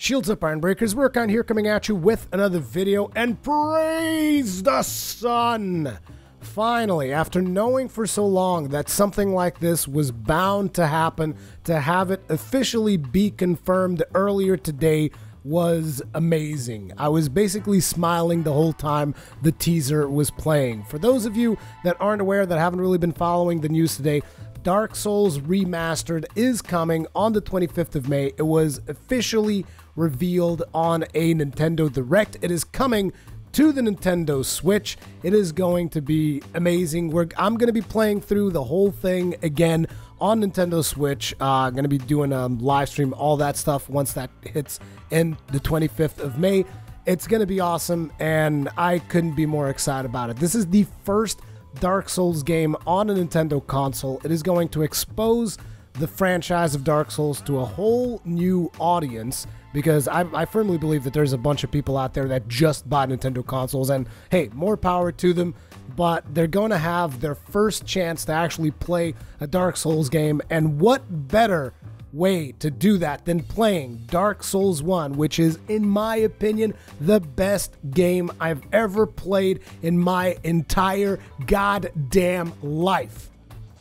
Shields up, Iron Breakers. Rurikhan here, coming at you with another video, and praise the sun! Finally, after knowing for so long that something like this was bound to happen, to have it officially be confirmed earlier today was amazing. I was basically smiling the whole time the teaser was playing. For those of you that aren't aware, that haven't really been following the news today, Dark Souls Remastered is coming on the 25th of May. It was officially revealed on a Nintendo Direct. It is coming to the Nintendo Switch. It is going to be amazing. I'm going to be playing through the whole thing again on Nintendo Switch. I'm going to be doing a live stream, all that stuff once that hits in the 25th of May. It's going to be awesome, and I couldn't be more excited about it. This is the first Dark Souls game on a Nintendo console. It is going to expose the franchise of Dark Souls to a whole new audience, because I firmly believe that there's a bunch of people out there that just buy Nintendo consoles, and hey, more power to them, but they're going to have their first chance to actually play a Dark Souls game, and what better way to do that than playing Dark Souls 1, which is, in my opinion, the best game I've ever played in my entire goddamn life.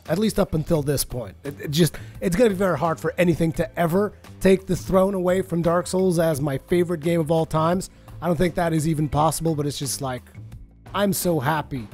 At least up until this point. It's going to be very hard for anything to ever take the throne away from Dark Souls as my favorite game of all times. I don't think that is even possible, but it's just like, I'm so happy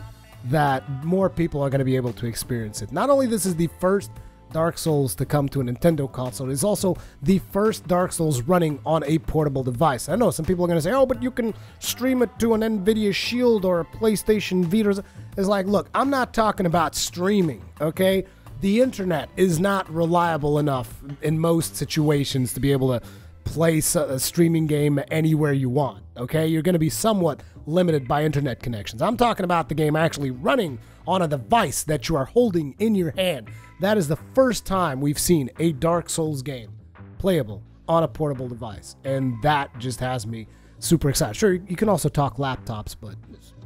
that more people are going to be able to experience it. Not only this is the first Dark Souls to come to a Nintendo console, it's also the first Dark Souls running on a portable device. I know some people are going to say, oh, but you can stream it to an Nvidia Shield or a PlayStation Vita. It's like, look, I'm not talking about streaming, okay? The internet is not reliable enough in most situations to be able to play a streaming game anywhere you want, okay? You're going to be somewhat limited by internet connections. I'm talking about the game actually running on a device that you are holding in your hand. That is the first time we've seen a Dark Souls game playable on a portable device, and that just has me super excited. Sure, you can also talk laptops, but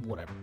whatever.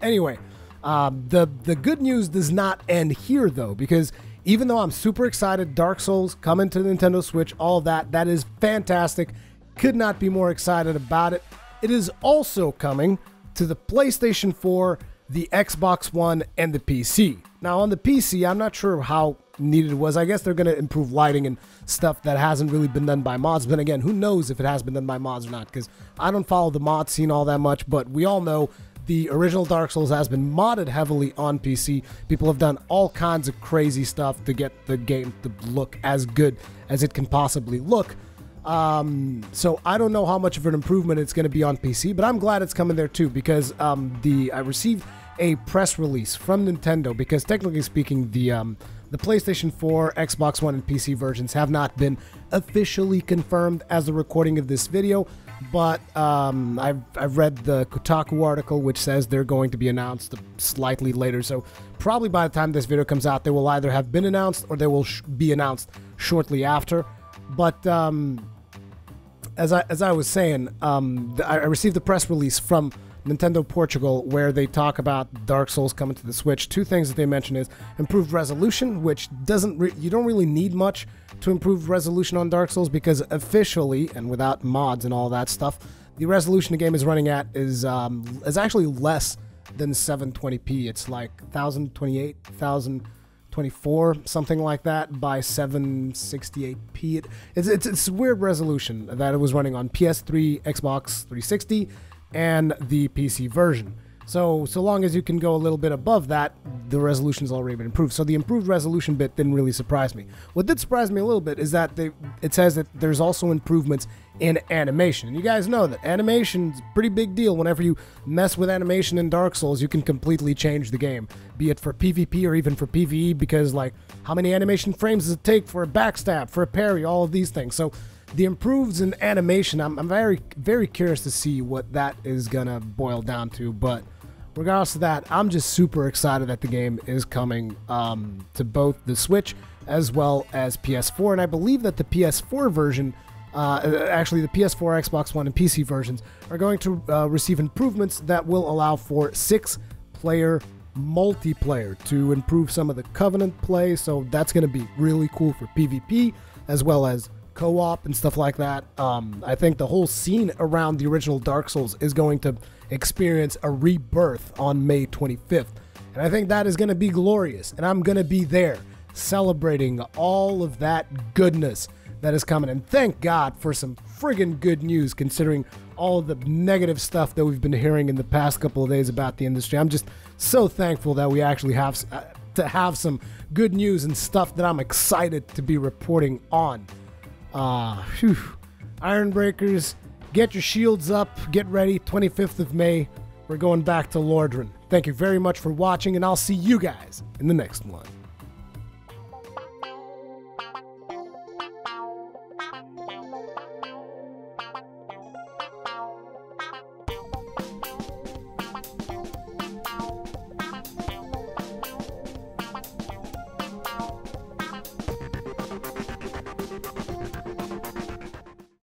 Anyway, the good news does not end here, though, because even though I'm super excited, Dark Souls coming to the Nintendo Switch, all of that is fantastic. Could not be more excited about it. It is also coming to the PlayStation 4, the Xbox One, and the PC. Now, on the PC, I'm not sure how needed it was. I guess they're going to improve lighting and stuff that hasn't really been done by mods. But again, who knows if it has been done by mods or not, because I don't follow the mod scene all that much, but we all know the original Dark Souls has been modded heavily on PC. People have done all kinds of crazy stuff to get the game to look as good as it can possibly look. So I don't know how much of an improvement it's going to be on PC, but I'm glad it's coming there too, because I received a press release from Nintendo, because technically speaking, the PlayStation 4, Xbox One, and PC versions have not been officially confirmed as the recording of this video, but I've read the Kotaku article, which says they're going to be announced slightly later, so probably by the time this video comes out, they will either have been announced or they will be announced shortly after. But as I was saying, I received the press release from Nintendo Portugal, where they talk about Dark Souls coming to the Switch. Two things that they mention is improved resolution, which you don't really need much to improve resolution on Dark Souls, because officially, and without mods and all that stuff, the resolution the game is running at is actually less than 720p. It's like 1028, 1024, something like that, by 768p. It's a weird resolution that it was running on PS3, Xbox 360, and the PC version. So long as you can go a little bit above that, the resolution has already been improved. So the improved resolution bit didn't really surprise me. What did surprise me a little bit is that it says that there's also improvements in animation. And you guys know that animation is a pretty big deal. Whenever you mess with animation in Dark Souls, you can completely change the game, be it for PvP or even for PvE, because like, how many animation frames does it take for a backstab, for a parry, all of these things. So the improves in animation, I'm very, very curious to see what that is gonna boil down to. But regardless of that, I'm just super excited that the game is coming to both the Switch as well as PS4. And I believe that the PS4 version, actually the PS4, Xbox One, and PC versions are going to receive improvements that will allow for 6-player multiplayer to improve some of the Covenant play. So that's going to be really cool for PvP as well as co-op and stuff like that. I think the whole scene around the original Dark Souls is going to experience a rebirth on May 25th. And I think that is going to be glorious. And I'm going to be there celebrating all of that goodness that is coming. And thank God for some friggin' good news, considering all the negative stuff that we've been hearing in the past couple of days about the industry. I'm just so thankful that we actually have to have some good news and stuff that I'm excited to be reporting on. Ironbreakers, get your shields up, get ready. 25th of May, we're going back to Lordran. Thank you very much for watching, and I'll see you guys in the next one.